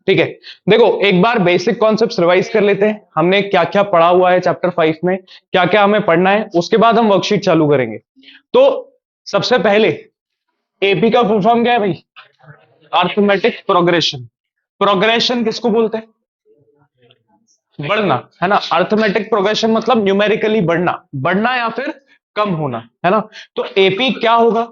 ठीक है। देखो एक बार बेसिक कॉन्सेप्ट्स रिवाइज कर लेते हैं, हमने क्या क्या पढ़ा हुआ है चैप्टर 5 में, क्या क्या हमें पढ़ना है, उसके बाद हम वर्कशीट चालू करेंगे। तो सबसे पहले एपी का फुल फॉर्म क्या है भाई? Arithmetic progression. प्रोग्रेशन किसको बोलते हैं? बढ़ना, है ना। अर्थमेटिक प्रोग्रेशन मतलब न्यूमेरिकली बढ़ना, बढ़ना या फिर कम होना, है ना। तो एपी क्या होगा?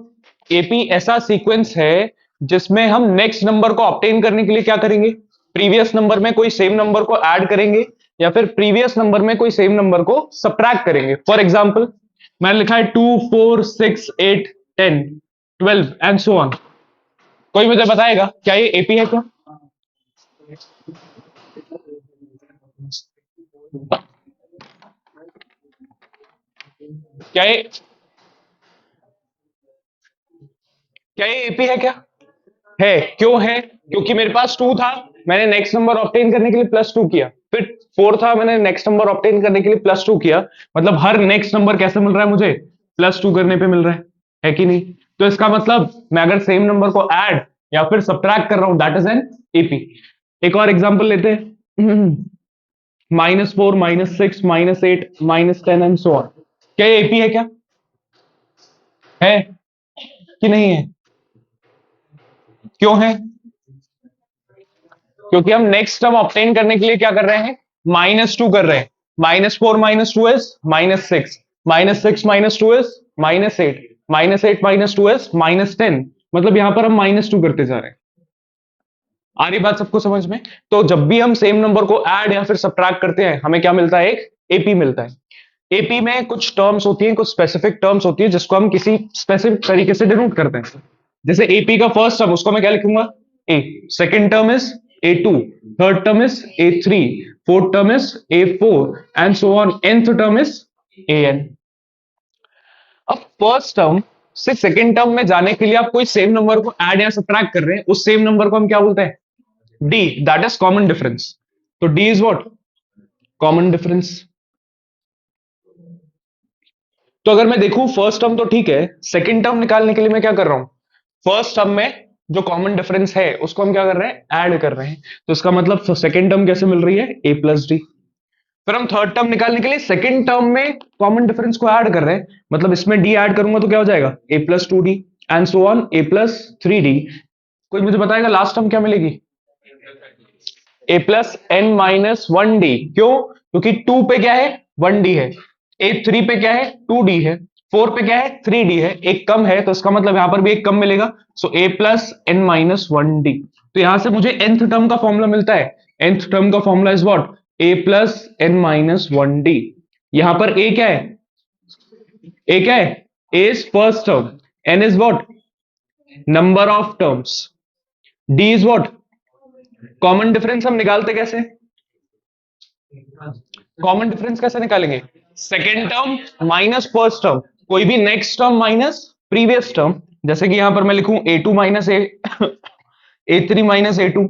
एपी ऐसा सीक्वेंस है जिसमें हम नेक्स्ट नंबर को ऑब्टेन करने के लिए क्या करेंगे? प्रीवियस नंबर में कोई सेम नंबर को ऐड करेंगे या फिर प्रीवियस नंबर में कोई सेम नंबर को सब्ट्रैक्ट करेंगे। फॉर एग्जाम्पल मैंने लिखा है 2 4 6 8 10 12 एंड सो ऑन। कोई मुझे बताएगा क्या ये एपी है क्या? क्या ये क्या ये एपी है क्या? है। क्यों है? क्योंकि मेरे पास 2 था, मैंने नेक्स्ट नंबर ऑब्टेन करने के लिए +2 किया, फिर 4 था, मैंने नेक्स्ट नंबर ऑब्टेन करने के लिए +2 किया। मतलब हर नेक्स्ट नंबर कैसे मिल रहा है मुझे? +2 करने पे मिल रहा है कि नहीं? तो इसका मतलब मैं अगर सेम नंबर को ऐड या फिर सब्ट्रैक्ट कर रहा हूं, दैट इज एन एपी। एक और एग्जांपल लेते हैं -4 -6 -8 -10 एंड सो ऑन। क्या ये एपी है क्या? है कि नहीं है? क्यों है? क्योंकि हम नेक्स्ट टर्म ऑब्टेन करने के लिए क्या कर रहे हैं? -2 कर रहे हैं। -4 -2 इज -6, -6 -2 इज -8, -8 -2 इज -10। मतलब यहां पर हम -2 करते जा रहे हैं। आ रही बात सबको समझ में? तो जब भी हम सेम नंबर को ऐड या फिर सब्ट्रैक्ट करते हैं, हमें क्या मिलता है? एक एपी मिलता है। एपी में कुछ टर्म्स होती हैं, कुछ स्पेसिफिक टर्म्स होती है जिसको हम किसी स्पेसिफिक तरीके से डिनोट करते हैं। जैसे एपी का फर्स्ट टर्म, उसको मैं क्या लिखूंगा? A. Second term is A2, third term is A3, fourth term is A4 and so on, nth term is AN। अब फर्स्ट टर्म से सेकेंड टर्म में जाने के लिए आप कोई सेम नंबर को ऐड या सब्ट्रैक्ट कर रहे हैं, उस सेम नंबर को हम क्या बोलते हैं? D, that is common difference. तो D is what? Common difference. तो अगर मैं देखूं फर्स्ट टर्म तो ठीक है, सेकंड टर्म निकालने के लिए मैं क्या कर रहा हूं? फर्स्ट टर्म में जो कॉमन डिफरेंस है उसको हम क्या कर रहे हैं? ऐड कर रहे हैं। तो इसका मतलब सेकंड टर्म कैसे मिल रही है? A+D। फिर हम थर्ड टर्म निकालने के लिए सेकंड टर्म में कॉमन डिफरेंस को ऐड कर रहे हैं, मतलब इसमें डी ऐड करूंगा तो क्या हो जाएगा? A+2D and so on, A+3D। कोई मुझे बताएगा लास्ट टर्म क्या मिलेगी? A+n-1D। क्यों? क्योंकि 2 पे क्या है? 1D है। A3 पे क्या है? 2D है। 4 पे क्या है? 3D है। एक कम है तो इसका मतलब यहां पर भी एक कम मिलेगा। सो A+n-1D। तो यहां से मुझे nth टर्म का फॉर्मूला मिलता है। nth टर्म का फॉर्मूला इज व्हाट? A+n-1D। यहां पर A क्या है? A क्या है? A is first term, n is what? Number of terms, D is what? Common difference. हम निकालते कैसे? कॉमन डिफरेंस कैसे निकालेंगे? Second term minus first term, कोई भी next term minus previous term. जैसे कि यहां पर मैं लिखूं A2 minus A3 minus A2,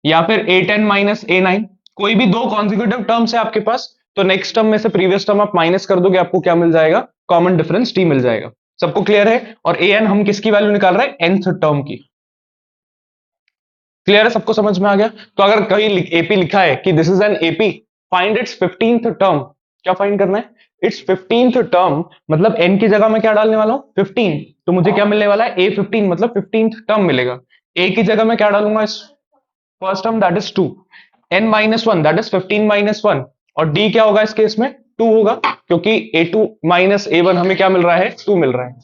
या फिर A10 माइनस A9। कोई भी दो कॉन्जिक्यूटिव टर्म्स है आपके पास, तो नेक्स्ट टर्म में से प्रीवियस टर्म आप माइनस कर दोगे, आपको क्या मिल जाएगा? कॉमन डिफरेंस टी मिल जाएगा। सबको क्लियर है? और an हम किसकी वैल्यू निकाल रहे हैं? nth टर्म की। क्लियर है? सबको समझ में आ गया? तो अगर कहीं एपी लिखा है कि this is an AP, find its 15th term. क्या फाइंड करना है? It's 15th term. मतलब एन की जगह मैं क्या डालने वाला हूं? 15। तो मुझे क्या मिलने वाला है? A15, मतलब 15th टर्म मिलेगा। ए की जगह मैं क्या डालूंगा? इस first term that is 2, n-1 that is 15-1, और डी क्या होगा इस केस में? 2 होगा, क्योंकि A2 माइनस A1 हमें क्या मिल रहा है? 2 मिल रहा है।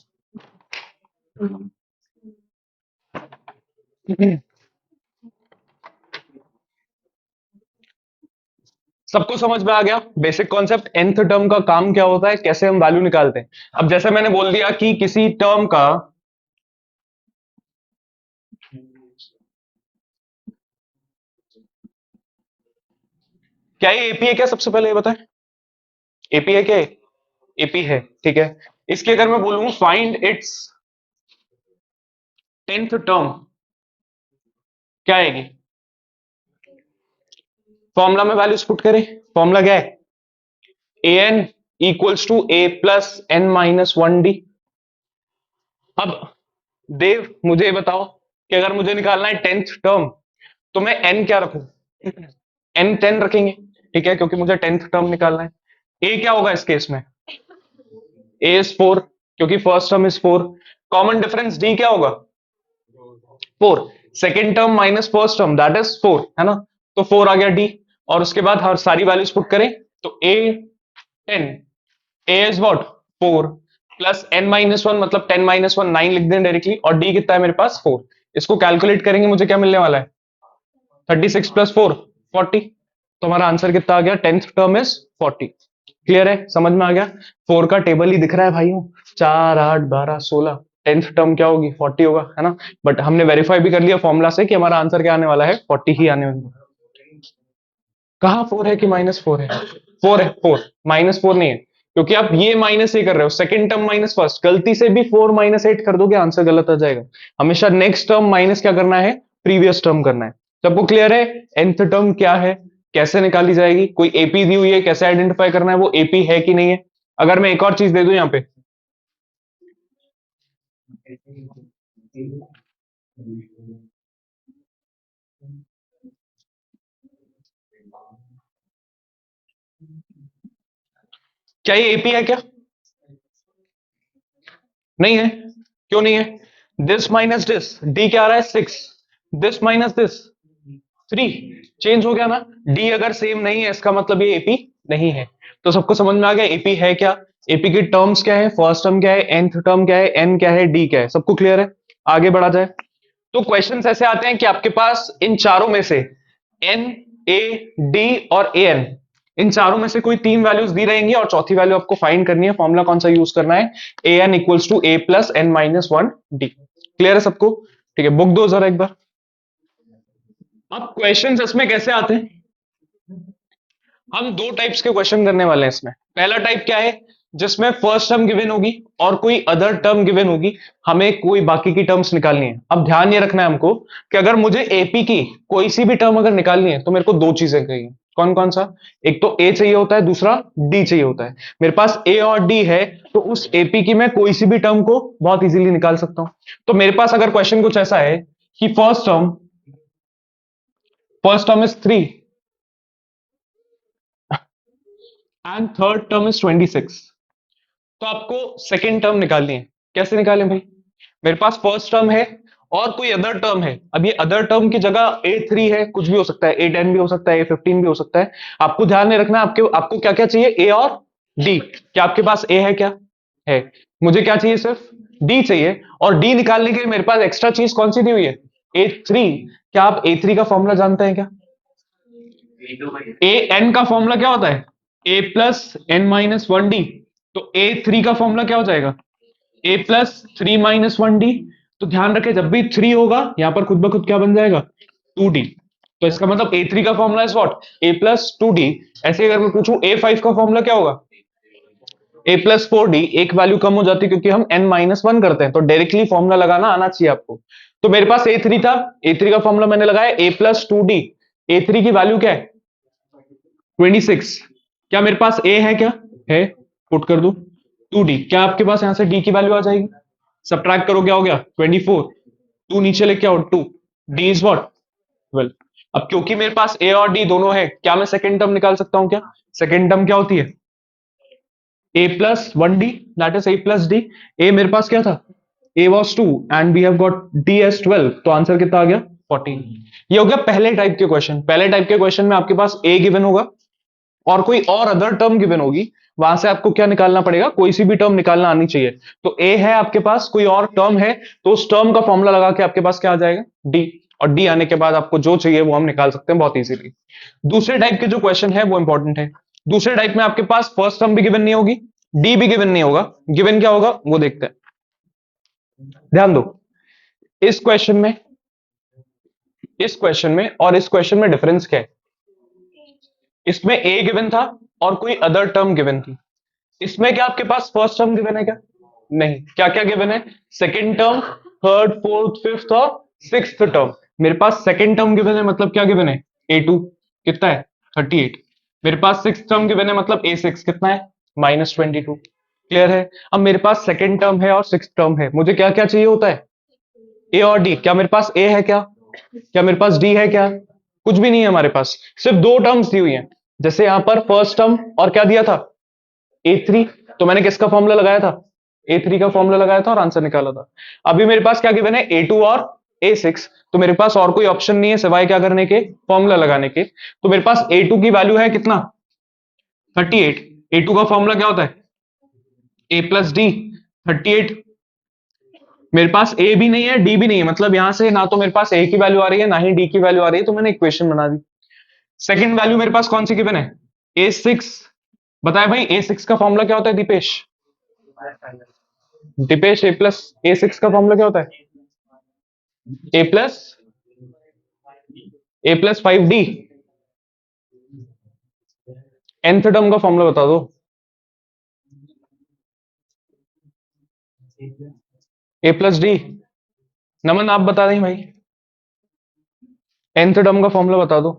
सबको समझ में आ गया बेसिक कॉन्सेप्ट? nth टर्म का काम क्या होता है, कैसे हम वैल्यू निकालते हैं। अब जैसे मैंने बोल दिया कि किसी टर्म का क्या ये एपी है क्या? सबसे पहले ये बताएं, एपी है क्या? एपी है, ठीक है। इसकी अगर मैं बोलूं फाइंड इट्स 10th टर्म, क्या आएगी? फॉर्मूला में वैल्यूज पुट करें। फॉर्मूला क्या है? an equals to A+n-1D। अब देव मुझे बताओ कि अगर मुझे निकालना है 10th टर्म, तो मैं n क्या रखूं, n 10 रखेंगे, ठीक है, क्योंकि मुझे 10th टर्म निकालना है। a क्या होगा इस केस में, a इज 4, क्योंकि first term is 4। Common difference d क्या होगा, 4। Second term minus first term that is 4, है ना, तो 4 आ गया d। और उसके बाद हर सारी वैल्यूज पुट करें तो a 10, a is what 4 plus n minus 1 मतलब 10 माइनस 1 9 लिख दें डायरेक्टली, और d कितना है मेरे पास 4। इसको कैलकुलेट करेंगे मुझे क्या मिलने वाला है, 36 प्लस 4 40। तो हमारा आंसर कितना आ गया, 10th टर्म इज 40। क्लियर है, समझ में आ गया। 4 का टेबल ही दिख रहा है भाइयों, 4 8 12 16, 10th टर्म क्या होगी 40 होगा, है ना। बट हमने वेरीफाई भी कर लिया फॉर्मूला से कि हमारा आंसर क्या आने वाला है, 40 ही आने वाला है। कहाँ 4 है कि -4 है, 4 है, 4 -4 नहीं है, क्योंकि आप ये माइनस ये कर रहे हो, सेकंड टर्म माइनस फर्स्ट, गलती से भी 4 -8 कर दोगे आंसर गलत आ जाएगा। हमेशा नेक्स्ट टर्म माइनस क्या करना है, प्रीवियस टर्म करना है। सबको क्लियर है, nth टर्म क्या है, कैसे निकाली जाएगी, कोई एपी दी हुई है, कैसे आइडेंटिफाई करना है वो एपी है कि नहीं है। अगर मैं एक और चीज दे दूं यहाँ पे, क्या ये एपी है क्या, नहीं है, क्यों नहीं है, दिस माइनस दिस, डी क्या आ रहा है 6, दिस माइनस दिस 3, चेंज हो गया ना। डी अगर सेम नहीं है इसका मतलब ये एपी नहीं है। तो सबको समझ में आ गया एपी है क्या, एपी की टर्म्स क्या है, फर्स्ट टर्म क्या है, nth टर्म क्या है, एन क्या है, डी क्या है, सबको क्लियर है। आगे बढ़ा जाए। तो क्वेश्चंस ऐसे आते हैं कि आपके पास इन चारों में से एन, ए, डी और ए एन, इन चारों में से कोई तीन वैल्यूज दी रहेंगी और चौथी वैल्यू आपको फाइंड करनी है। फॉर्मूला कौन सा यूज करना है, A N equals to A plus N minus one D. Clear है सबको, ठीक है, बुक दो जरा एक बार। अब क्वेश्चंस इसमें कैसे आते हैं, हम दो टाइप्स के क्वेश्चन करने वाले हैं इसमें। पहला टाइप क्या है, जिसमें फर्स्ट टर्म गिवन होगी और कोई अदर टर्म गिवन होगी, हमें कोई बाकी की टर्म्स निकालनी है। अब ध्यान ये रखना है हमको कि अगर मुझे एपी की कोई सी भी टर्म अगर निकालनी है तो मेरे को दो चीजें चाहिए। कौन कौन सा, एक तो ए चाहिए होता है, दूसरा डी चाहिए होता है। मेरे पास ए और डी है तो उस एपी की मैं कोई सी भी टर्म को बहुत इजीली निकाल सकता हूं। तो मेरे पास अगर क्वेश्चन कुछ ऐसा है कि first term is 3 and third term is 26, तो आपको सेकेंड टर्म निकालनी है। कैसे निकालें भाई, मेरे पास फर्स्ट टर्म है और कोई अदर टर्म है। अब ये अदर टर्म की जगह A3 है, कुछ भी हो सकता है, A10 भी हो सकता है, A15 भी हो सकता है। आपको ध्यान में रखना है आपको क्या क्या चाहिए, ए और डी। क्या आपके पास ए है, क्या है, मुझे क्या चाहिए, सिर्फ डी चाहिए। और डी निकालने के लिए मेरे पास एक्स्ट्रा चीज कौन सी दी हुई है, A3। क्या आप A3 का फॉर्मूला जानते हैं क्या, ए एन का फॉर्मूला क्या होता है, A plus N minus one D. तो A3 का फॉर्मूला क्या हो जाएगा, ए प्लस 3 - 1 डी। तो ध्यान रखें जब भी 3 होगा यहां पर खुद ब खुद क्या बन जाएगा, 2D। तो इसका मतलब A3 का फॉर्मूला इज व्हाट, A+2D। ऐसे अगर मैं पूछूं A5 का फॉर्मूला क्या होगा, A+4D। एक वैल्यू कम हो जाती है क्योंकि हम n-1 करते हैं, तो डायरेक्टली फॉर्मूला लगाना आना चाहिए आपको। तो मेरे पास A3 था, A3 का फॉर्मूला मैंने लगाया A+2D। A3 की वैल्यू क्या है 26। क्या मेरे पास A है, क्या है, पुट कर दू 2D। क्या आपके पास यहां से D की वैल्यू आ जाएगी, सब्ट्रैक्ट करो क्या हो गया 24, 2 नीचे लेके आओ 2, D इज व्हाट 12। अब क्योंकि मेरे पास A और D दोनों है, क्या मैं सेकंड टर्म निकाल सकता हूं, क्या सेकंड टर्म क्या होती है, A+1D that is A+D। A मेरे पास क्या था, A was 2 and we have got D as 12, तो आंसर कितना आ गया 14। ये हो गया पहले टाइप के क्वेश्चन। पहले टाइप के क्वेश्चन में आपके पास A गिवन होगा और कोई और अदर टर्म गिवन होगी, वहां से आपको क्या निकालना पड़ेगा, कोई सी भी टर्म निकालना आनी चाहिए। तो ए है आपके पास, कोई और टर्म है, तो उस टर्म का फॉर्मूला लगा के आपके पास क्या आ जाएगा, डी। और डी आने के बाद आपको जो चाहिए वो हम निकाल सकते हैं बहुत इजीली। दूसरे टाइप के जो क्वेश्चन है वो इंपॉर्टेंट है। दूसरे टाइप में आपके पास फर्स्ट टर्म भी गिवन नहीं होगी, डी भी गिवन नहीं होगा। गिवन क्या होगा वो देखते हैं, ध्यान दो। इस क्वेश्चन में, इस क्वेश्चन में और इस क्वेश्चन में डिफरेंस क्या है, इसमें ए गिवन था और कोई अदर टर्म गिवन थी। इसमें क्या आपके पास फर्स्ट टर्म गिवन है, क्या नहीं, क्या क्या गिवन है, second term, third, fourth, fifth और सिक्स्थ टर्म। मेरे पास सेकंड टर्म गिवन है मतलब क्या गिवन है, A2 कितना है 38। मेरे पास सिक्स टर्म गिवन है मतलब A6 कितना है -22। क्लियर है। अब मेरे पास सेकंड टर्म है और सिक्स टर्म है, मुझे क्या क्या चाहिए होता है, ए और डी। क्या मेरे पास ए है, क्या क्या मेरे पास डी है क्या? कुछ भी नहीं है हमारे पास, सिर्फ दो टर्म्स दी हुई हैं। जैसे यहां पर फर्स्ट टर्म और क्या दिया था, ए3, तो मैंने किसका फॉर्मूला लगाया था, ए3 का फॉर्मूला लगाया था और आंसर निकाला था। अभी मेरे पास क्या गिवन है, ए2 और ए6, तो मेरे पास और कोई ऑप्शन नहीं है सिवाय क्या करने के, फॉर्मूला लगाने के। तो मेरे पास ए2 की वैल्यू है कितना, 38। ए2 का फॉर्मूला क्या होता है, ए प्लस डी, 38। मेरे पास ए भी नहीं है डी भी नहीं है, मतलब यहां से ना तो मेरे पास ए की वैल्यू आ रही है ना ही डी की वैल्यू आ रही है, तो मैंने इक्वेशन बना दी। सेकंड वैल्यू मेरे पास कौन सी गिवन है, ए6। बताए भाई ए6 का फॉर्मूला क्या होता है दीपेश, दीपेश ए प्लस ए6 का फॉर्मूला क्या होता है, A plus, A plus 5D। nth term का फॉर्मूला बता दो, A+D। नमन आप बता दें भाई, nth टर्म का फॉर्मूला बता दो।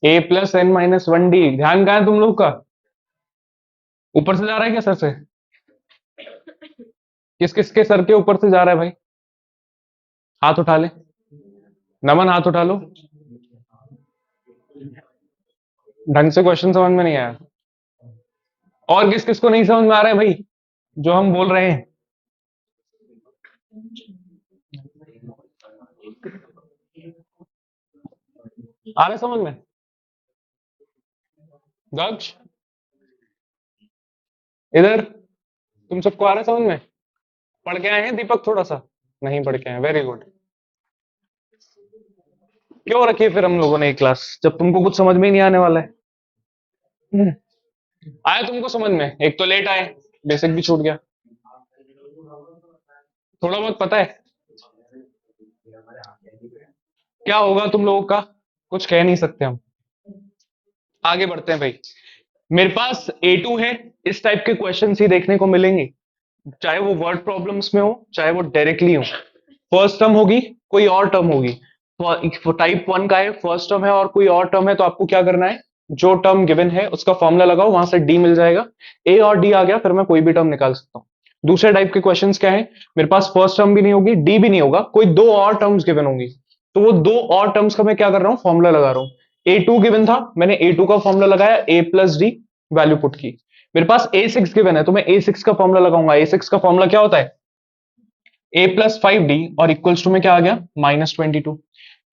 A+n-1D, ध्यान कहां है तुम लोग का, ऊपर से जा रहा है क्या सर से, किस किस के सर के ऊपर से जा रहा है भाई, हाथ उठा ले, नमन हाथ उठा लो, ढंग से क्वेश्चन समझ में नहीं आया। और किस किस को नहीं समझ में आ रहा है भाई जो हम बोल रहे हैं, आ रहा है समझ में, दक्ष इधर, तुम सबको आ रहा है समझ में, पढ़ के आए हैं दीपक थोड़ा सा, नहीं पढ़ के आए, वेरी गुड। क्यों रखी है फिर हम लोगों ने एक क्लास जब तुमको कुछ समझ में ही नहीं आने वाला है। आया तुमको समझ में, एक तो लेट आए, बेसिक भी छूट गया, थोड़ा बहुत पता है क्या होगा तुम लोगों का, कुछ कह नहीं सकते हम। आगे बढ़ते हैं भाई, मेरे पास A2 है, इस टाइप के क्वेश्चन ही देखने को मिलेंगे, चाहे वो वर्ड प्रॉब्लम्स में हो चाहे वो डायरेक्टली हो। फर्स्ट टर्म होगी, कोई और टर्म होगी, टाइप 1 का है, फर्स्ट टर्म है और कोई और टर्म है, तो आपको क्या करना है, जो टर्म गिवन है उसका फॉर्मूला लगाओ, वहां से डी मिल जाएगा, ए और डी आ गया, फिर मैं कोई भी टर्म निकाल सकता हूँ। दूसरे टाइप के क्वेश्चंस क्या है, मेरे पास फर्स्ट टर्म भी नहीं होगी डी भी नहीं होगा, कोई दो और टर्म्स गिवन होंगी, तो वो दो और टर्म्स का मैं क्या कर रहा हूँ, फॉर्मूला लगा रहा हूँ। ए2 गिवन था, मैंने ए2 का फॉर्मूला लगाया, A+D वैल्यू पुट की। मेरे पास A6 गिवन है, तो मैं A6 का फॉर्मूला लगाऊंगा, A6 का फॉर्मूला क्या होता है, A+5D और इक्वल्स टू में क्या आ गया, -22।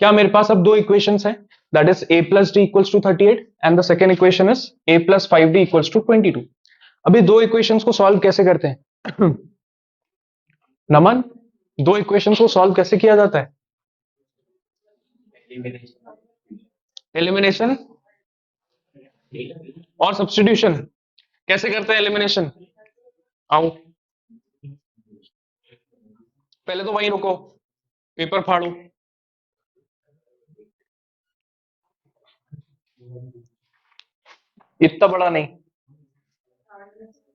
क्या मेरे पास अब दो इक्वेशंस हैं, that is A+D equals to 38 and the second equation is A+5D equals to 22। अभी दो इक्वेशंस को सॉल्व कैसे करते हैं नमन, दो इक्वेशंस को सॉल्व कैसे किया जाता है, एलिमिनेशन और सब्स्टिट्यूशन। कैसे करते हैं एलिमिनेशन, आओ पहले तो वहीं रुको, पेपर फाड़ो, इतना बड़ा नहीं,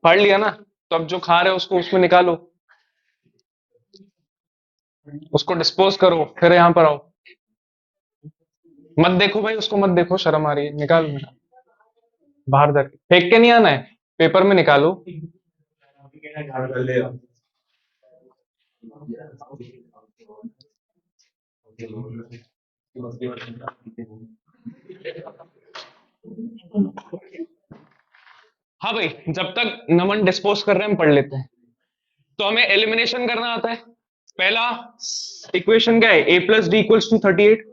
फाड़ लिया ना, तो अब जो खा रहे हो उसको उसमें निकालो, उसको डिस्पोज करो, फिर यहां पर आओ, मत देखो भाई उसको, मत देखो, शर्म आ रही है, निकालो निकालो। बाहर जाके फेंक के नहीं आना है, पेपर में निकालो। हाँ भाई, जब तक नमन डिस्पोज कर रहे हैं हम पढ़ लेते हैं। तो हमें एलिमिनेशन करना आता है। पहला इक्वेशन क्या है, A+D = 38।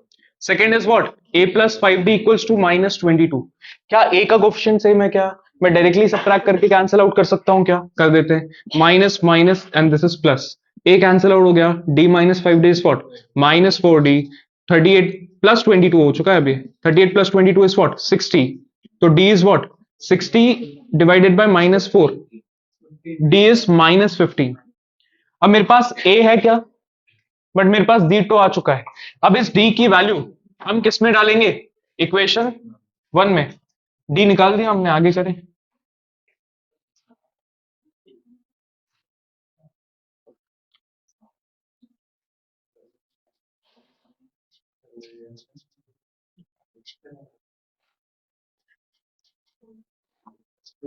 Second is what, A+5D = -22। क्या ए का कोफिशिएंट सेम है क्या, मैं डायरेक्टली सबट्रैक्ट करके कैंसिल आउट कर सकता हूं क्या, कर देते हैं, minus minus and this is plus, A cancel out हो गया, D-5D is what, -4D, 38 plus 22 हो चुका है अभी, 38 + 22 इज व्हाट, 60, तो D is what, 60 divided by -4, D is -15। अब मेरे पास A है क्या, बट मेरे पास D आ चुका है। अब इस D की वैल्यू हम किस में डालेंगे, इक्वेशन 1 में, D निकाल दिया हमने, आगे करें।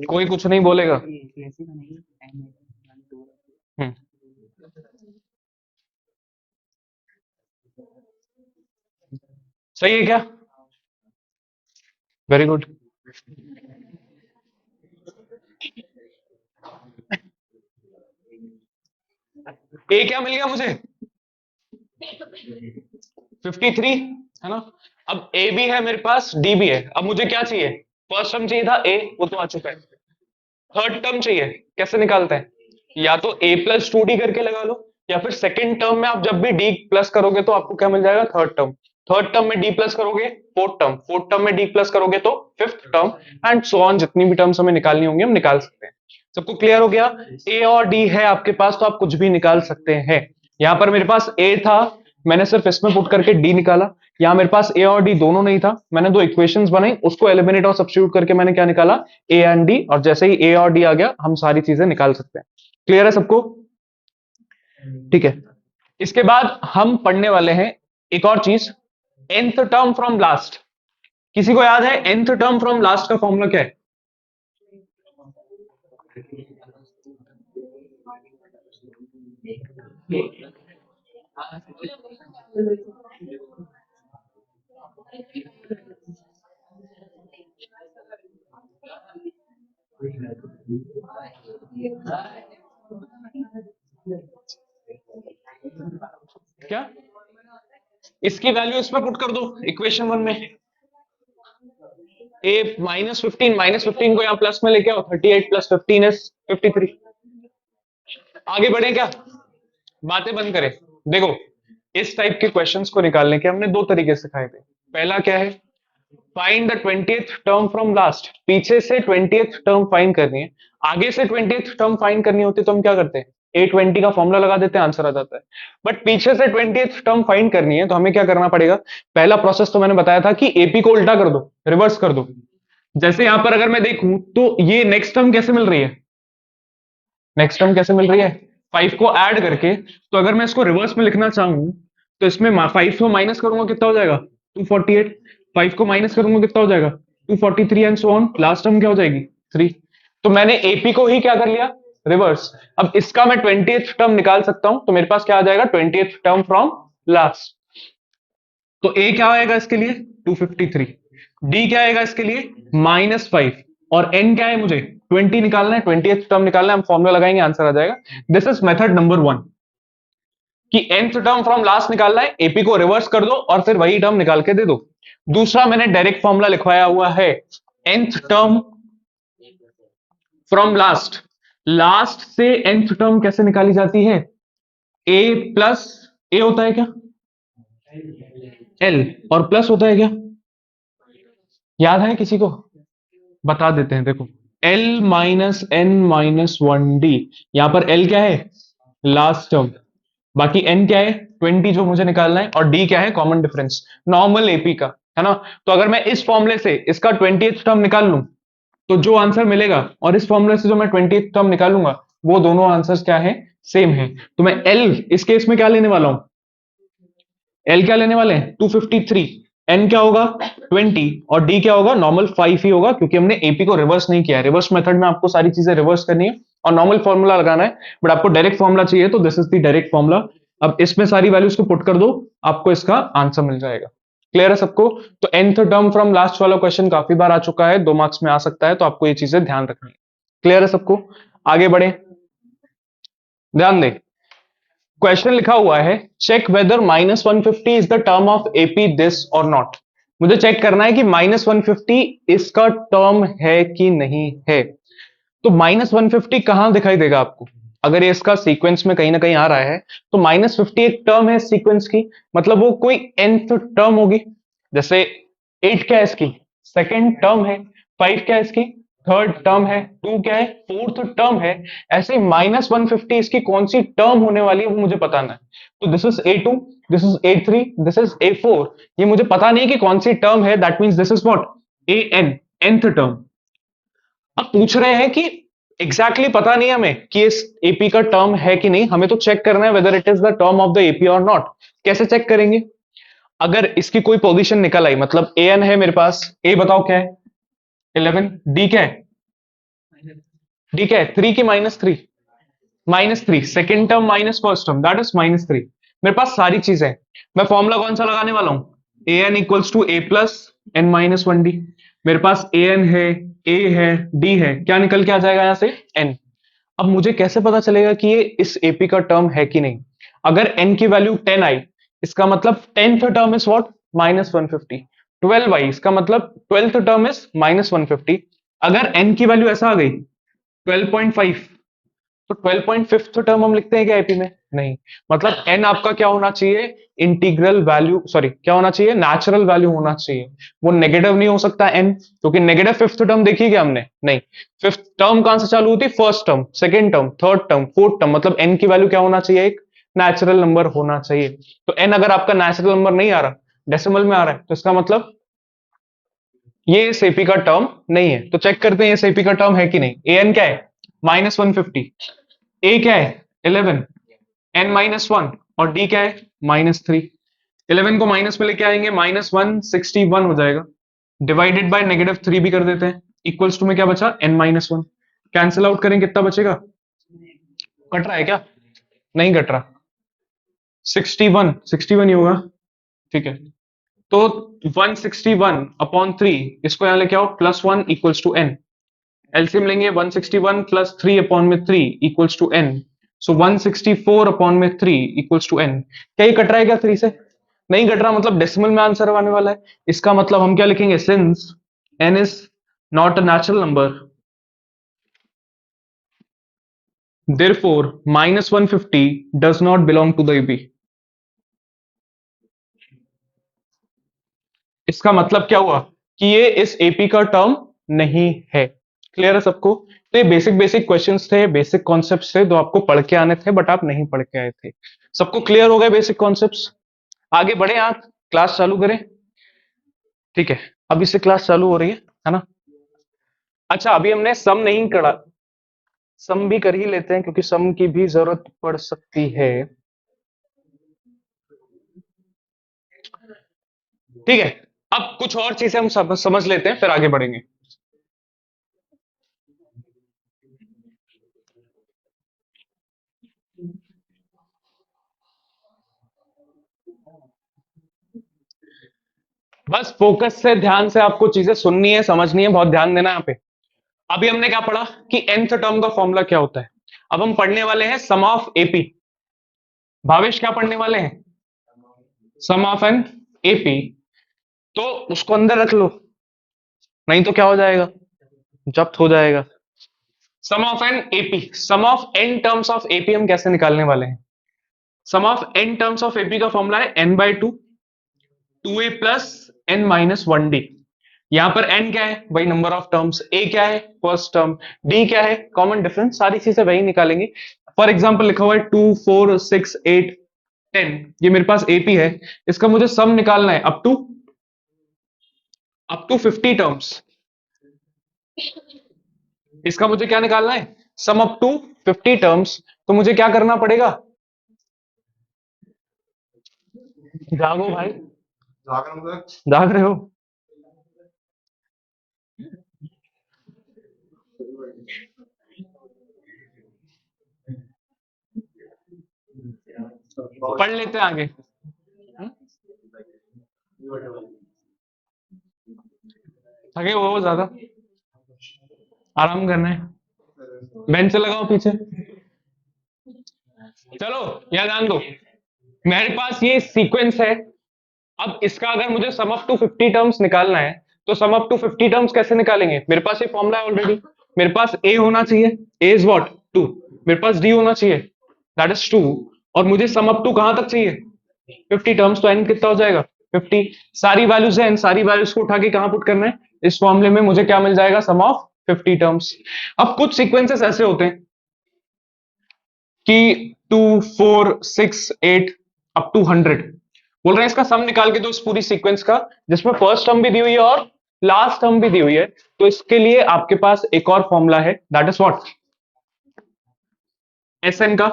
कोई कुछ नहीं बोलेगा। हम्म, सही है क्या? Very good. ए क्या मिल गया मुझे? 53, है ना? अब ए भी है मेरे पास, डी भी है। अब मुझे क्या चाहिए? फर्स्ट टर्म चाहिए था ए, वो तो आ चुका है। थर्ड टर्म चाहिए, कैसे निकालते हैं? या तो ए प्लस टू डी करके लगा लो, या फिर सेकंड टर्म में आप जब भी डी प्लस करोगे तो आपको क्या मिल जाएगा? Third term. थर्ड टर्म में डी प्लस करोगे फोर्थ टर्म, फोर्थ टर्म में डी प्लस करोगे तो fifth term, and so on. जितनी भी टर्म्स हमें निकालनी होंगी हम निकाल सकते हैं। सबको क्लियर हो गया? ए और डी है आपके पास तो आप कुछ भी निकाल सकते हैं। यहां पर मेरे पास ए था, मैंने सिर्फ इसमें पुट करके डी निकाला। यहां मेरे पास ए और डी दोनों नहीं था, मैंने दो इक्वेशंस बनाई, उसको एलिमिनेट और सब्स्टिट्यूट करके मैंने क्या निकाला? A and D. और जैसे ही ए और डी आ गया हम सारी चीजें निकाल सकते हैं। क्लियर है सबको? ठीक है। इसके बाद हम पढ़ने वाले हैं एक और चीज, nth टर्म फ्रॉम लास्ट। किसी को याद है nth टर्म फ्रॉम लास्ट का फॉर्मूला क्या है? क्या? इसकी वैल्यू इसमें पुट कर दो इक्वेशन वन में। ए -15 को यहां प्लस में लेके आओ, 38 प्लस 15 इज 53। आगे बढ़े क्या? बातें बंद करें। देखो, इस टाइप के क्वेश्चंस को निकालने के हमने दो तरीके सिखाए थे। पहला क्या है? Find the 20th term from last. पीछे से 20th टर्म फाइंड करनी है, आगे से 20th टर्म फाइंड करनी होती तो हम क्या करते हैं? A20 का फॉर्मूला लगा देते हैं, आंसर आ जाता है। बट पीछे से 20th टर्म फाइंड करनी है तो हमें क्या करना पड़ेगा? पहला प्रोसेस तो मैंने बताया था कि एपी को उल्टा कर दो, रिवर्स कर दो। जैसे यहां पर अगर मैं देखूं तो ये नेक्स्ट टर्म कैसे मिल रही है? नेक्स्ट टर्म कैसे मिल रही है? 5 को ऐड करके। तो अगर मैं इसको रिवर्स में लिखना चाहूं तो इसमें 5 को माइनस करूंगा, कितना हो जाएगा? 248। 5 को माइनस करूंगा, कितना हो जाएगा? 243 and so on. Last term क्या हो जाएगी? 3। तो मैंने एपी को ही क्या कर लिया? रिवर्स। अब इसका मैं 20th टर्म निकाल सकता हूं, तो मेरे पास क्या आ जाएगा? 20th term from last. तो ए क्या आएगा इसके लिए? 253। डी क्या आएगा इसके लिए? -5। और एन क्या है? मुझे 20 निकालना है, 20th टर्म निकालना है। हम फॉर्मूला लगाएंगे, आंसर आ जाएगा। दिस इज मेथड नंबर 1 कि nth टर्म फ्रॉम लास्ट निकालना है, एपी को रिवर्स कर दो और फिर वही टर्म निकाल के दे दो। दूसरा मैंने डायरेक्ट फॉर्मूला लिखवाया हुआ है, nth term from last. Last से nth टर्म कैसे निकाली जाती है? ए प्लस ए होता है क्या? एल। और प्लस होता है क्या? याद है किसी को? बता देते हैं, देखो। L minus N minus one D. यहां पर एल क्या है? Last term. बाकी एन क्या है? 20 जो मुझे निकालना है। और डी क्या है? कॉमन डिफरेंस, नॉर्मल एपी का, है ना? तो अगर मैं इस फॉर्मूले से इसका 20th टर्म निकाल लूं तो जो आंसर मिलेगा, और इस फॉर्मूले से जो मैं 20th टर्म निकालूंगा, वो दोनों आंसर्स क्या है? सेम है। तो मैं एल इस केस में क्या लेने वाला हूं? एल क्या लेने वाले हैं? 253। एन क्या होगा? 20। और डी क्या होगा? नॉर्मल 5 ही होगा, क्योंकि हमने एपी को रिवर्स नहीं किया है। रिवर्स मेथड में आपको सारी चीजें रिवर्स करनी है और नॉर्मल फॉर्मूला लगाना है। बट आपको डायरेक्ट फॉर्मूला चाहिए तो this is the direct formula. अब इसमें सारी वैल्यूज को पुट कर दो, आपको इसका आंसर मिल जाएगा। क्लियर है सबको? तो nth टर्म फ्रॉम लास्ट वाला क्वेश्चन काफी बार आ चुका है, 2 मार्क्स में आ सकता है, तो आपको ये चीजें ध्यान रखनी है। क्लियर है सबको? आगे बढ़े, ध्यान दे। क्वेश्चन लिखा हुआ है, check whether -150 is the term of AP this और नॉट। मुझे चेक करना है कि -150 इसका टर्म है कि नहीं है। तो -150 कहां दिखाई देगा आपको? अगर ये इसका सीक्वेंस में कहीं ना कहीं आ रहा है तो -50 एक टर्म है सीक्वेंस की, मतलब वो कोई nth टर्म होगी। जैसे 8 क्या है इसकी? सेकेंड टर्म है। 5 क्या है इसकी? थर्ड टर्म है। 2 क्या है? फोर्थ टर्म है। ऐसे -150 इसकी कौन सी टर्म होने वाली है वो मुझे बताना है। तो this is A2, this is A3, this is A4। ये मुझे पता नहीं है कि कौन सी टर्म है, that means this is what? AN, nth term. अब पूछ रहे हैं कि एग्जैक्टली पता नहीं हमें कि इस एपी का टर्म है कि नहीं, हमें तो चेक करना है whether it is the term of the AP और नॉट। कैसे चेक करेंगे? अगर इसकी कोई पोजीशन निकल आई, मतलब एन है मेरे पास, ए बताओ क्या है? 11, डी क्या है? डी क्या है? 3 की -3, -3 second term minus first term, that is -3। मेरे पास सारी चीजें हैं। मैं फॉर्मूला कौन सा लगाने वाला हूं? A N equals to A plus N minus one D. मेरे पास ए एन है, ए है, डी है, क्या निकल के आ जाएगा यहां से? एन। अब मुझे कैसे पता चलेगा कि ये इस एपी का टर्म है कि नहीं? अगर एन की वैल्यू 10 आई, इसका मतलब 10th टर्म इज व्हाट? -150। 12 आई, इसका मतलब 12th टर्म इज -150। अगर एन की वैल्यू ऐसा आ गई 12.5, तो 12.5 टर्म हम लिखते हैं क्या एपी में? नहीं। मतलब एन आपका क्या होना चाहिए? इंटीग्रल वैल्यू, सॉरी क्या होना चाहिए? नेचुरल वैल्यू होना चाहिए। वो नेगेटिव नहीं हो सकता एन, क्योंकि नेगेटिव फिफ्थ टर्म देखी क्या हमने? नहीं। फिफ्थ टर्म कहां से चालू होती? First term, second term, third term, fourth term. मतलब एन की वैल्यू क्या होना चाहिए? एक नेचुरल नंबर होना चाहिए। तो एन अगर आपका नेचुरल नंबर नहीं आ रहा, डेसिमल में आ रहा है, तो इसका मतलब ये इस एपी का टर्म नहीं है। तो चेक करते हैं इस एपी का टर्म है कि नहीं। ए एन क्या है? -150। ए क्या है? 11, एन -1, और डी क्या है? -3। 11 को माइनस में लेके आएंगे, -161 हो जाएगा, डिवाइडेड बाय -3 भी कर देते हैं। इक्वल्स टू में क्या बचा? n-1। कैंसिल आउट करें, कितना बचेगा? कट रहा है क्या? नहीं कट रहा। 61 ही होगा। ठीक है, तो 161/3, इसको यहां लेके आओ, +1 इक्वल्स टू n। एलसीएम लेंगे, 161 plus 3/3 equals to n। So 164/3 equals to n। क्या ये कट रहा है क्या 3 से? नहीं कट रहा, मतलब डेसिमल में आंसर आने वाला है। इसका मतलब हम क्या लिखेंगे? Since n is not a natural number, therefore -150 does not belong to the AP। इसका मतलब क्या हुआ? कि ये इस एपी का टर्म नहीं है। क्लियर है सबको? तो ये बेसिक बेसिक क्वेश्चंस थे, बेसिक कॉन्सेप्ट्स थे, जो आपको पढ़ के आने थे बट आप नहीं पढ़ के आए थे। सबको क्लियर हो गए बेसिक कॉन्सेप्ट्स? आगे बढ़े आप, क्लास चालू करें। ठीक है, अभी से क्लास चालू हो रही है ना? अच्छा, अभी हमने सम नहीं करा, सम भी कर ही लेते हैं क्योंकि सम की भी जरूरत पड़ सकती है। ठीक है, अब कुछ और चीजें हम समझ लेते हैं, फिर आगे बढ़ेंगे। बस फोकस से, ध्यान से आपको चीजें सुननी है, समझनी है, बहुत ध्यान देना है यहाँ पे। अभी हमने क्या पढ़ा कि nth टर्म का फॉर्मूला क्या होता है। अब हम पढ़ने वाले हैं सम ऑफ एपी। भावेश क्या पढ़ने वाले हैं? Sum of an AP. तो उसको अंदर रख लो, नहीं तो क्या हो जाएगा? जब्त हो जाएगा। Sum of N AP, sum of N terms of AP हम कैसे निकालने वाले हैं? Sum of N terms of AP का फॉर्मूला है n/2, 2a प्लस n-1d। यहां पर n क्या है भाई? Number of terms. a क्या है? First term. d क्या है? Common difference. सारी चीजें वही निकालेंगे। फॉर एग्जाम्पल लिखा हुआ है 2, 4, 6, 8, 10, ये मेरे पास एपी है। इसका मुझे सम निकालना है अप टू 50 टर्म्स। इसका मुझे क्या निकालना है? Sum up to 50 terms. तो मुझे क्या करना पड़ेगा? जागो भाई, जाग रहे हो? पढ़ लेते हैं आगे। थके हो ज्यादा? आराम करना है, बेंच लगाओ पीछे। चलो, यह ध्यान दो, मेरे पास ये सीक्वेंस है। अब इसका अगर मुझे सम अप टू 50 टर्म्स निकालना है, तो सम अप टू 50 टर्म्स कैसे निकालेंगे? मेरे पास ये फॉर्मूला है ऑलरेडी। मेरे पास ए होना चाहिए, ए इज व्हाट? 2। मेरे पास डी होना चाहिए, दैट इज 2। और मुझे सम अप टू कहां तक चाहिए? 50 टर्म्स। तो एन कितना हो जाएगा? 50। सारी वैल्यूज है, इन सारी वैल्यूज को उठा के कहां पुट करना है? इस फॉर्मूले में। मुझे क्या मिल जाएगा? Sum of 50 terms. अब कुछ सीक्वेंसेस ऐसे होते हैं कि 2, 4, 6, 8 अप टू 100। बोल रहे हैं इसका सम निकाल के दो इस पूरी सीक्वेंस का, जिसमें फर्स्ट टर्म भी दी हुई है और लास्ट टर्म भी दी हुई है। तो इसके लिए आपके पास एक और फॉर्मूला है, that is what? S N का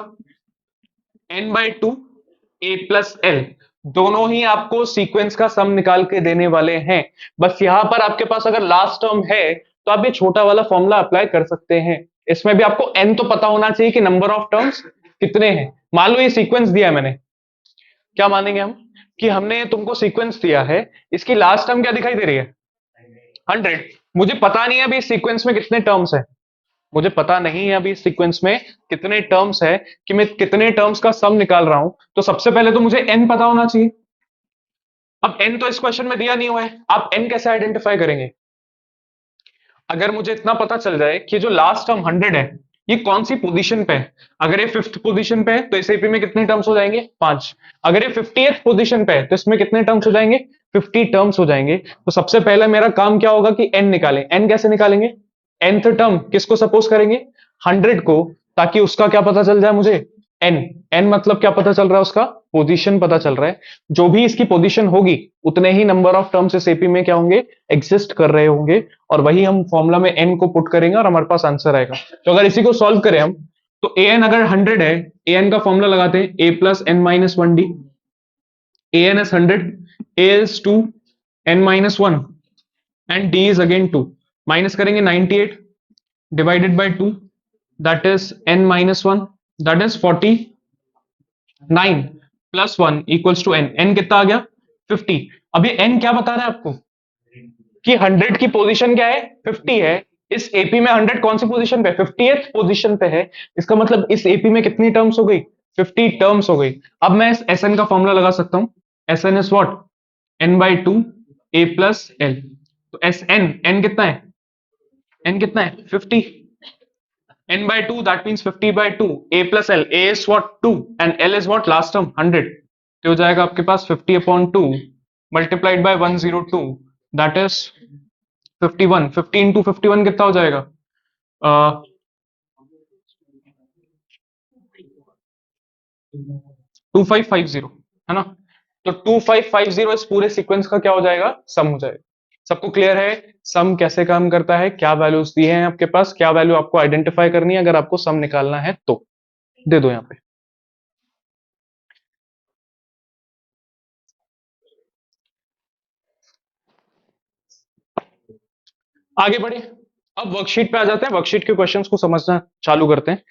n/2 a प्लस एल। दोनों ही आपको सीक्वेंस का सम निकाल के देने वाले हैं। बस यहां पर आपके पास अगर लास्ट टर्म है तो आप ये छोटा वाला फॉर्मूला अप्लाई कर सकते हैं। इसमें भी आपको एन तो पता होना चाहिए कि नंबर ऑफ टर्म्स कितने हैं। मान लो ये सीक्वेंस दिया है मैंने, क्या मानेंगे हम कि हमने तुमको सीक्वेंस दिया है, इसकी लास्ट टर्म क्या दिखाई दे रही है 100। मुझे पता नहीं है अभी इस सीक्वेंस में कितने टर्म्स है, मुझे पता नहीं है अभी इस सीक्वेंस में कितने टर्म्स है कि मैं कितने टर्म्स का सम निकाल रहा हूं। तो सबसे पहले तो मुझे एन पता होना चाहिए। अब एन तो इस क्वेश्चन में दिया नहीं हुआ है, आप एन कैसे आइडेंटिफाई करेंगे? अगर मुझे इतना पता चल जाए कि जो लास्ट टर्म 100 है ये कौन सी पोजीशन पे है, अगर ये 5th पोजीशन पे है तो इस एपी में कितने टर्म्स हो जाएंगे 5। अगर ये 50th पोजीशन पे है तो इसमें कितने टर्म्स हो जाएंगे 50 टर्म्स हो जाएंगे। तो सबसे पहले मेरा काम क्या होगा कि एन निकालें। एन कैसे निकालेंगे? nth टर्म किसको सपोज करेंगे 100 को, ताकि उसका क्या पता चल जाए मुझे एन। एन मतलब क्या पता चल रहा है, उसका पोजीशन पता चल रहा है। जो भी इसकी पोजीशन होगी उतने ही नंबर ऑफ टर्म्स इस एपी में क्या होंगे एग्जिस्ट कर रहे होंगे, और वही हम फॉर्मूला में एन को पुट करेंगे और हमारे पास आंसर आएगा। तो अगर इसी को सॉल्व करें हम, तो ए एन अगर 100 है, ए एन का फॉर्मूला लगाते हैं A plus N minus one D. A N is 100, A is 2, N minus one and D is again 2। Minus करेंगे 98 divided by 2, that is n minus one, that is 49 plus 1 equals to n। n कितना आ गया 50। अब ये n क्या बता रहा है आपको कि 100 की पोजीशन क्या है 50 है। इस एपी में 100 कौन सी पोजीशन पे 50th पोजीशन पे है। इसका मतलब इस एपी में कितनी टर्म्स हो गई 50 टर्म्स हो गई। अब मैं इस एस एन का फॉर्मूला लगा सकता हूं। S N is what n by two A plus L. तो एस एन एन कितना है, n कितना है 50, n by 2 that means 50 by 2 a plus l, a is what 2 and l is what last term 100। तो हो जाएगा आपके पास 50 upon 2 multiplied by 102 that is 51। 50 into 51 कितना हो जाएगा 2550 है ना। तो 2550 इस पूरे सीक्वेंस का क्या हो जाएगा सम हो जाएगा। सबको क्लियर है सम कैसे काम करता है, क्या वैल्यूज दिए हैं आपके पास, क्या वैल्यू आपको आइडेंटिफाई करनी है अगर आपको सम निकालना है तो दे दो यहां पे। आगे बढ़े, अब वर्कशीट पे आ जाते हैं, वर्कशीट के क्वेश्चंस को समझना चालू करते हैं।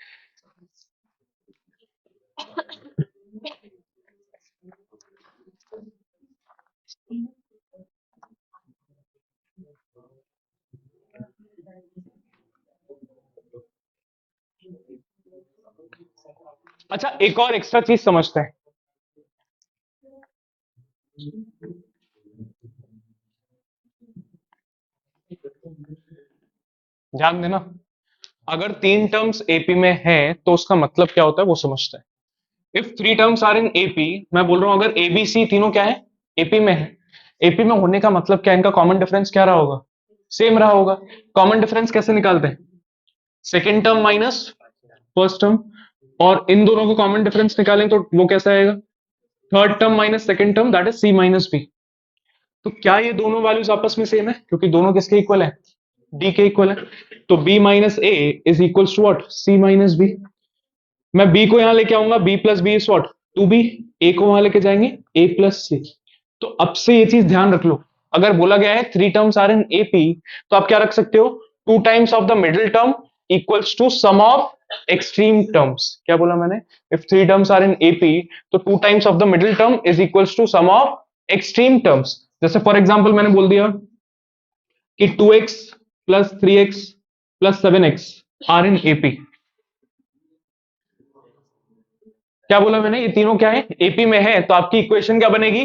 अच्छा एक और एक्स्ट्रा चीज समझते हैं। ध्यान देना, अगर 3 टर्म्स एपी में है तो उसका मतलब क्या होता है वो समझते हैं। If 3 terms are in AP, मैं बोल रहा हूं अगर एबीसी तीनों क्या है एपी में है, एपी में होने का मतलब क्या, इनका कॉमन डिफरेंस क्या रहा होगा सेम रहा होगा। कॉमन डिफरेंस कैसे निकालते हैं second term minus first term, और इन दोनों को कॉमन डिफरेंस निकालें तो वो कैसा आएगा third term minus second term that is C minus B. तो क्या ये दोनों वैल्यूज आपस में सेम है क्योंकि दोनों किसके इक्वल है डी के इक्वल है। तो b minus A is equal to what C minus B. मैं b को यहां लेके आऊंगा b plus B is what 2b, a को वहां लेके जाएंगे a प्लस सी। तो अब से ये चीज ध्यान रख लो, अगर बोला गया है 3 टर्म्स आर इन एपी तो आप क्या रख सकते हो 2 times of the middle term equals to sum of extreme terms. क्या बोला मैंने, if 3 terms are in AP तो 2 times of the middle term is equals to sum of extreme terms. जैसे फॉर एग्जाम्पल मैंने बोल दिया कि 2x plus 3x plus 7x are in AP. क्या बोला मैंने, ये तीनों क्या है एपी में है, तो आपकी इक्वेशन क्या बनेगी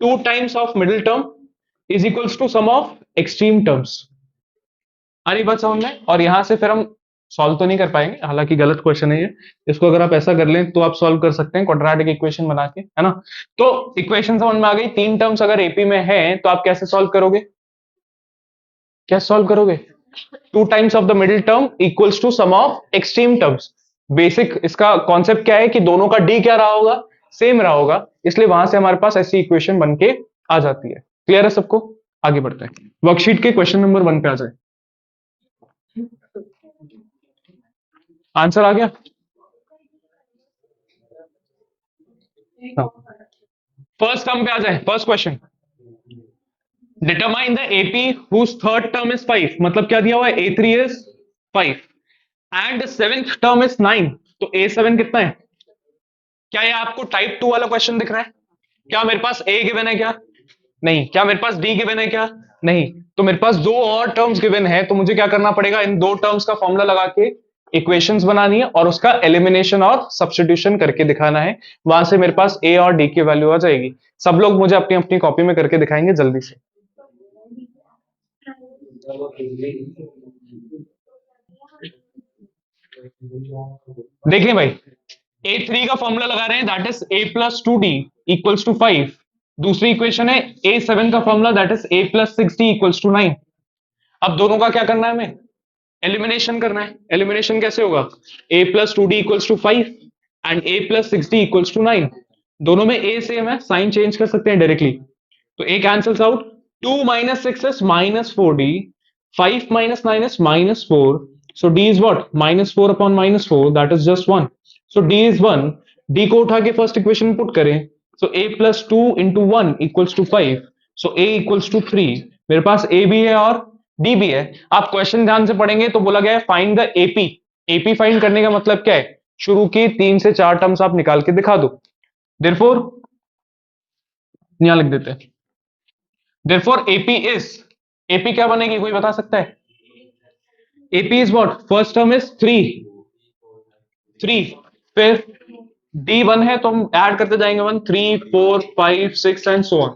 2 times of middle term is equals to sum of extreme terms. आ रही बात समझ में। और यहां से फिर हम सॉल्व तो नहीं कर पाएंगे, हालांकि गलत क्वेश्चन है ये, इसको अगर आप ऐसा कर लें तो आप सॉल्व कर सकते हैं क्वाड्रेटिक इक्वेशन बना के, है ना। तो इक्वेशन समझ में आ गई, 3 टर्म्स अगर एपी में है तो आप कैसे सॉल्व करोगे, कैसे सॉल्व करोगे 2 times of the middle term equals to sum of extreme terms. Basic इसका कॉन्सेप्ट क्या है कि दोनों का डी क्या रहा होगा सेम रहा होगा, इसलिए वहां से हमारे पास ऐसी इक्वेशन बन के आ जाती है। क्लियर है सबको, आगे बढ़ते हैं वर्कशीट के क्वेश्चन नंबर 1 पे आ जाए। आंसर आ गया, फर्स्ट टर्म पे आ जाए first question. Determine the AP whose third term is 5, मतलब क्या दिया हुआ है, A3 is 5 and seventh term is 9, तो A7 कितना है? क्या ये आपको टाइप 2 वाला क्वेश्चन दिख रहा है? क्या मेरे पास A गिवन है क्या? नहीं। क्या मेरे पास D गिवन है क्या? नहीं। तो मेरे पास दो और टर्म्स गिवन है, तो मुझे क्या करना पड़ेगा, इन दो टर्म्स का फॉर्मूला लगा के इक्वेशंस बनानी है और उसका एलिमिनेशन और सब्स्टिट्यूशन करके दिखाना है। वहां से मेरे पास A और D की वैल्यू आ जाएगी। सब लोग मुझे अपनी अपनी कॉपी में करके दिखाएंगे जल्दी से। देखिए भाई, A3 का फॉर्मूला लगा रहे हैं, that is A+2D equals to 5। दूसरी इक्वेशन है A7 का formula, that is A+6D equals to 9। अब दोनों का क्या करना है, हमें एलिमिनेशन करना है। एलिमिनेशन कैसे होगा? A+2D equals to 5 and A+6D equals to 9। दोनों में A सेम है, साइन चेंज कर सकते हैं डायरेक्टली। तो A cancels out, 2 minus 6 is minus 4D, 5 minus 9 is minus 4, so D is what, minus 4 upon minus 4, that is just 1, so D is 1। D को उठा के फर्स्ट इक्वेशन में put करें, so A plus 2 into 1 equals to 5, so A equals to 3। मेरे पास A भी है और D भी है। आप क्वेश्चन ध्यान से पढ़ेंगे तो बोला गया है find the AP। AP find करने का मतलब क्या है? शुरू की 3 से 4 टर्म्स आप निकाल के दिखा दो। देयरफॉर यहां लिख देते हैं, therefore AP is, AP क्या बनेगी, कोई बता सकता है? AP is what, first term is 3, फिर D1 है तो हम ऐड करते जाएंगे 1, 3, 4, 5, 6 एंड सो ऑन।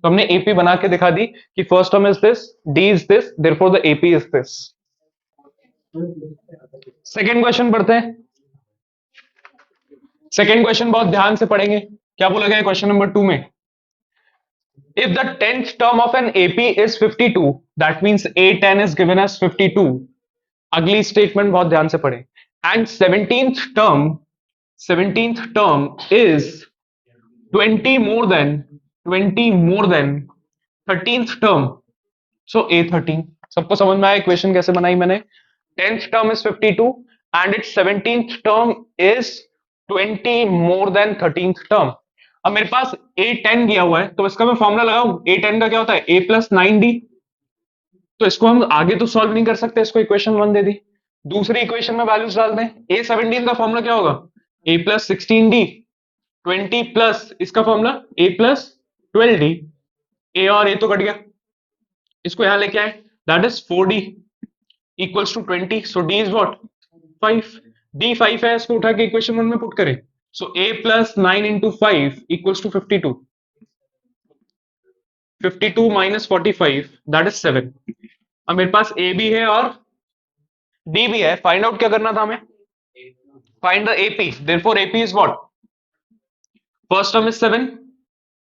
तो हमने AP बना के दिखा दी कि first term is this, D is this, therefore the AP is this. Second question पढ़ते हैं। सेकेंड क्वेश्चन बहुत ध्यान से पढ़ेंगे। क्या बोला गया क्वेश्चन नंबर 2 में? If the 10th term of an AP is 52, that means A10 is given as 52। अगली स्टेटमेंट बहुत ध्यान से पढ़े। And 17th term is 20 more than 13th term, so A13। सबको समझ में आया इक्वेशन कैसे बनाई मैंने? 10th term is 52 and its 17th term is 20 more than 13th term। अब मेरे पास A10 दिया हुआ है तो इसका मैं फॉर्मूला लगाऊं। A10 का क्या होता है? A+9D। तो इसको हम आगे तो सॉल्व नहीं कर सकते, इसको इक्वेशन 1 दे दी। दूसरी इक्वेशन में वैल्यूज डाल दें। A17 का फॉर्मूला क्या होगा? A+16D, 20 प्लस इसका फॉर्मूला A+12D। ए और ए तो कट गया, इसको यहां लेके आए, that is 4D equals to 20, so D is what, 5। D 5 है, इसको उठा के इक्वेशन 1 में पुट करें, so A+9 into 5 equals to 52। 52 minus 45 that is 7। अब मेरे पास A भी है और D भी है। फाइंड आउट क्या करना था हमें? Find the AP, therefore AP is what, first term is 7,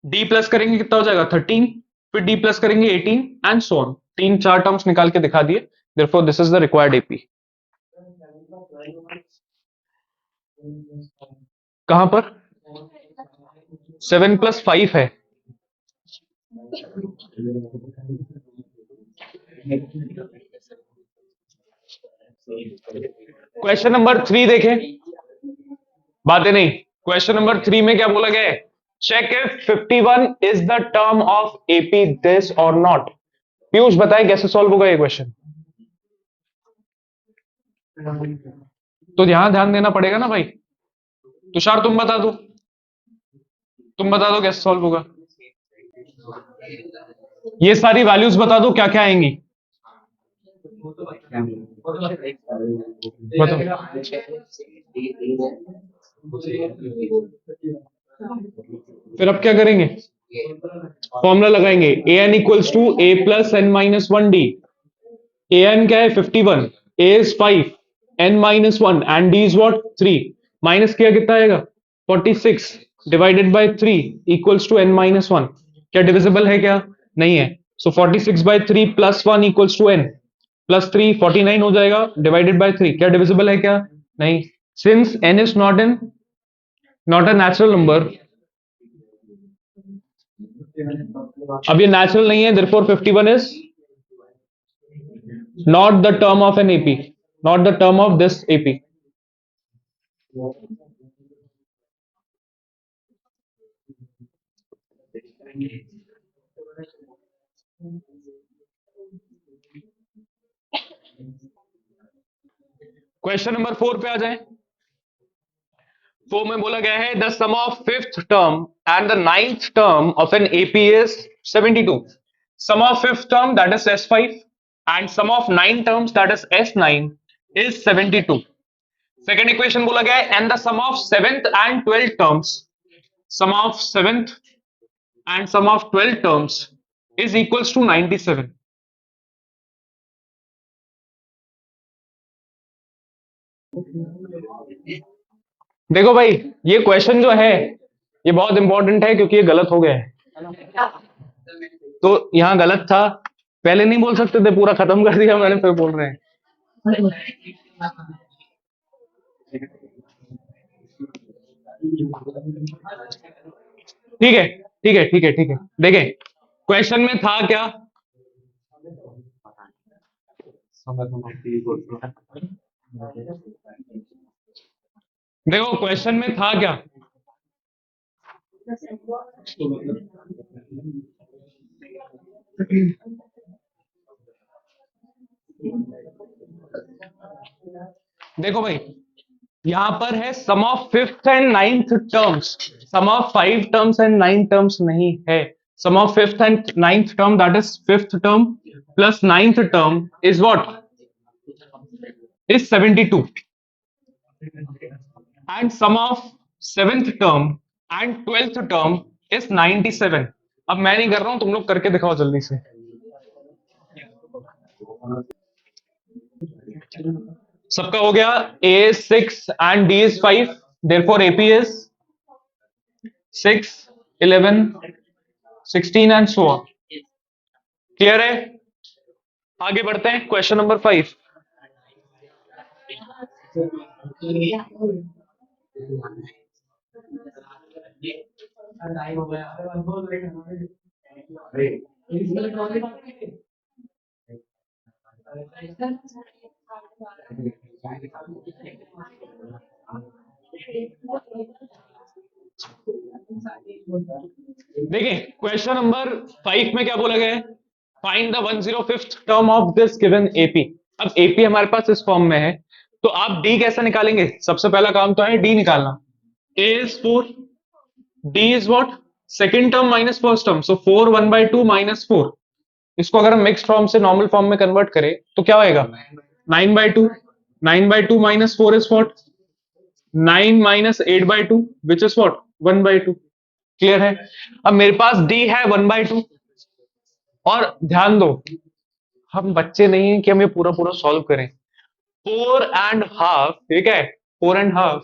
D plus करेंगे कितना हो जाएगा 13, फिर D प्लस करेंगे 18 एंड सो ऑन। तीन चार टर्म्स निकाल के दिखा दिए, therefore this is the required AP। कहां पर? 7+5 है। क्वेश्चन नंबर 3 देखें, बातें नहीं। क्वेश्चन नंबर 3 में क्या बोला गया है? Check if 51 is the term of AP this और नॉट। पीयूष बताए कैसे सॉल्व होगा ये क्वेश्चन? तो यहां ध्यान देना पड़ेगा ना भाई। तुषार तुम बता दो, तुम बता दो कैसे सॉल्व होगा। ये सारी वैल्यूज बता दो क्या क्या आएंगी, बताओ। फिर अब क्या करेंगे? फॉर्मूला लगाएंगे। A N equals to A+n-1D। A N क्या है? 51, A is 5, n-1 and D is what 3। माइनस किया कितना आएगा? 46 divided by 3 equals to n-1। क्या डिविजिबल है क्या? नहीं है। So 46/3 plus 1 equals to n plus 3 49 हो जाएगा डिवाइडेड बाय 3। क्या डिविजिबल है क्या? नहीं। Since n is not a natural number, अब ये नेचुरल नहीं है, therefore 51 is not the term of an AP, not the term of this AP। Question number 4 पे आ जाए। 4 में बोला गया है the sum of fifth term and the ninth term of N AP is 72। Sum of fifth term that is S5 and sum of nine terms that is S9 is 72। Second equation बोला गया है and the sum of seventh and twelfth terms, sum of seventh and sum of twelfth terms is equals to 97। देखो भाई, ये question जो है ये बहुत इंपॉर्टेंट है क्योंकि ये गलत हो गया है। तो यहां गलत था, पहले नहीं बोल सकते थे, पूरा खत्म कर दिया मैंने, फिर बोल रहे हैं। ठीक है, ठीक है, ठीक है, ठीक है। देखें क्वेश्चन में था क्या। देखो क्वेश्चन में था क्या। देखो भाई, यहां पर है sum of fifth and ninth terms, sum of five terms and nine terms नहीं है। Sum of fifth and ninth term that is fifth term plus ninth term is what, is 72 and sum of seventh term and twelfth term is 97। अब मैं नहीं कर रहा हूं, तुम लोग करके दिखाओ जल्दी से। सबका हो गया। A is 6 and D is 5, therefore AP is 6, 11, 16 and so on। Clear है। आगे बढ़ते हैं क्वेश्चन नंबर 5। देखिए क्वेश्चन नंबर 5 में क्या बोला गया है, find the 105th term of this given AP. अब एपी हमारे पास इस फॉर्म में है, तो आप डी कैसे निकालेंगे। सबसे पहला काम तो है डी निकालना। A is 4, D is what, second term minus first term, so 4 1/2 minus 4। इसको अगर हम मिक्स फॉर्म से नॉर्मल फॉर्म में कन्वर्ट करें तो क्या होएगा, 9/2। 9/2 minus 4 is what, 9 minus 8/2 which is what, 1/2। Clear है। अब मेरे पास डी है 1/2, और ध्यान दो हम बच्चे नहीं हैं कि हम ये पूरा पूरा सॉल्व करें। 4.5, ठीक है, 4.5,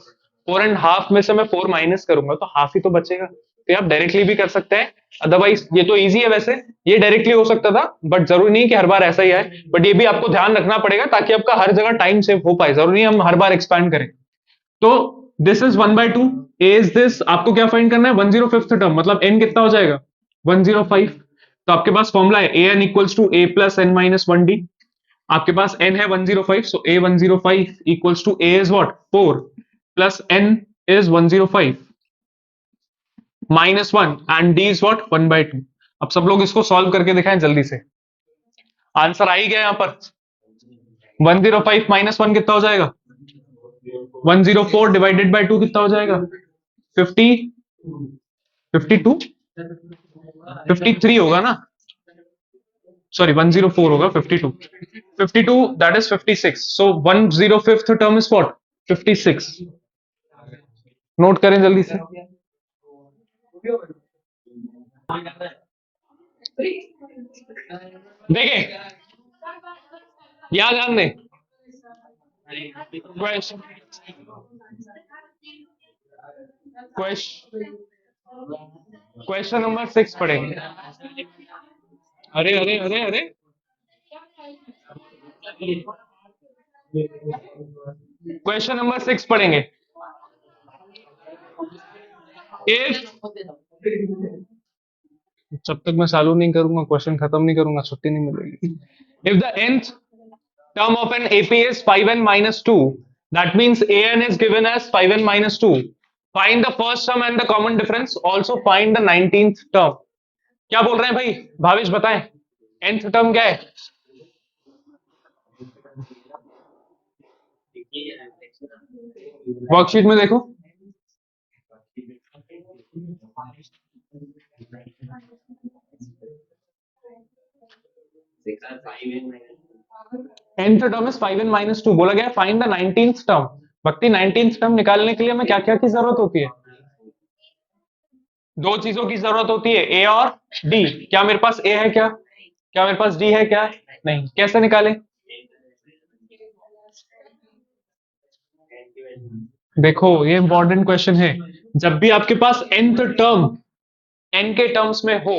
4.5 में से मैं 4 माइनस करूंगा तो हाफ ही तो बचेगा। तो आप डायरेक्टली भी कर सकते हैं, अदरवाइज ये तो इजी है वैसे, ये डायरेक्टली हो सकता था, बट जरूरी नहीं कि हर बार ऐसा ही आए। बट ये भी आपको ध्यान रखना पड़ेगा ताकि आपका हर जगह टाइम सेव हो पाए, जरूरी नहीं हम हर बार एक्सपैंड करें। तो this is 1/2, A is this, आपको क्या फाइंड करना है 105th टर्म, मतलब एन कितना हो जाएगा 105। तो आपके पास फॉर्मूला है A N equals to A plus N minus 1 D. आपके पास n है 105, so a 105 equals to a is what 4 plus n is 105 minus 1 and d is what 1/2। अब सब लोग इसको सॉल्व करके दिखाएं जल्दी से। आंसर आ ही गया यहां पर। 105 माइनस 1 कितना हो जाएगा, 104 डिवाइडेड बाय 2 कितना हो जाएगा 50, 52, 53 होगा ना, सॉरी 104 होगा 52, 52 that is 56, so 105th term is what 56। Note करें जल्दी से। देखें, याद ध्यान दें। क्वेश्चन क्वेश्चन नंबर 6 पढ़ेंगे। अरे अरे अरे अरे, क्वेश्चन नंबर 6 पढ़ेंगे। इफ, जब तक मैं चालू नहीं करूंगा क्वेश्चन खत्म नहीं करूंगा छुट्टी नहीं मिलेगी। If the nth term of an AP is 5n minus 2, that means an is given as 5n minus 2, find the first term and the common difference, also find the 19th term। क्या बोल रहे हैं भाई भावेश बताएं, nth term क्या है। Worksheet में देखो, nth टर्म इज 5n-2 बोला गया फाइंड द 19th टर्म। भक्ति 19th टर्म निकालने के लिए हमें क्या क्या की जरूरत होती है? दो चीजों की जरूरत होती है, ए और डी। क्या मेरे पास ए है? क्या मेरे पास डी है? क्या नहीं। कैसे निकालें? देखो ये इंपॉर्टेंट क्वेश्चन है। जब भी आपके पास nth टर्म n के टर्म्स में हो,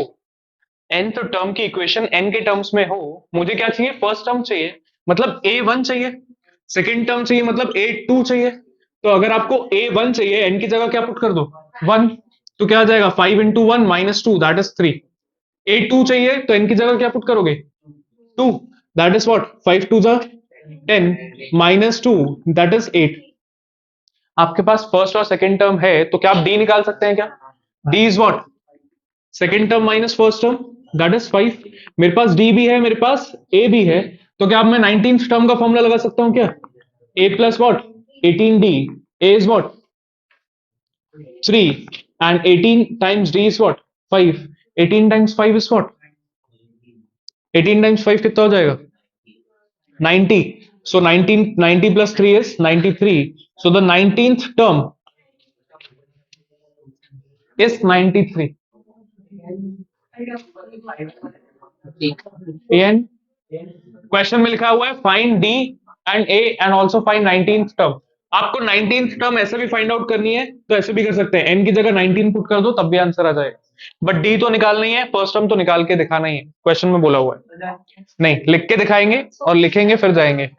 nth टर्म की इक्वेशन n के टर्म्स में हो, मुझे क्या चाहिए? फर्स्ट टर्म चाहिए, मतलब a1 चाहिए। सेकंड टर्म चाहिए, मतलब a2 चाहिए। तो अगर आपको a1 चाहिए, n की जगह क्या पुट कर दो? 1। तो क्या आ जाएगा? 5 इंटू 1 -2 दैट इज 3। a2 चाहिए तो n की जगह क्या पुट करोगे? 2 that is what? 5 to the 10 -2 that is 8। आपके पास फर्स्ट और सेकंड टर्म है तो क्या आप डी निकाल सकते हैं? क्या D is what? Second term minus first term that is 5। मेरे पास डी भी है, मेरे पास ए भी है, तो क्या अब मैं 19th टर्म का फॉर्मूला लगा सकता हूं? क्या A plus what? 18d। A is what? 3 and 18 times D is what? 5। 18 times 5 is what? 18 times 5 कितना हो जाएगा? 90। so 19 90 plus 3 is 93, so the 19th term is 93। एन क्वेश्चन में लिखा हुआ है find D and A and also find 19th term. आपको 19th term ऐसे भी फाइंड आउट करनी है तो ऐसे भी कर सकते हैं, एन की जगह 19 पुट कर दो तब भी आंसर आ जाएगा। बट डी तो निकालना ही है, फर्स्ट टर्म तो निकाल के दिखाना ही है, क्वेश्चन में बोला हुआ है। नहीं, लिख के दिखाएंगे और लिखेंगे फिर जाएंगे।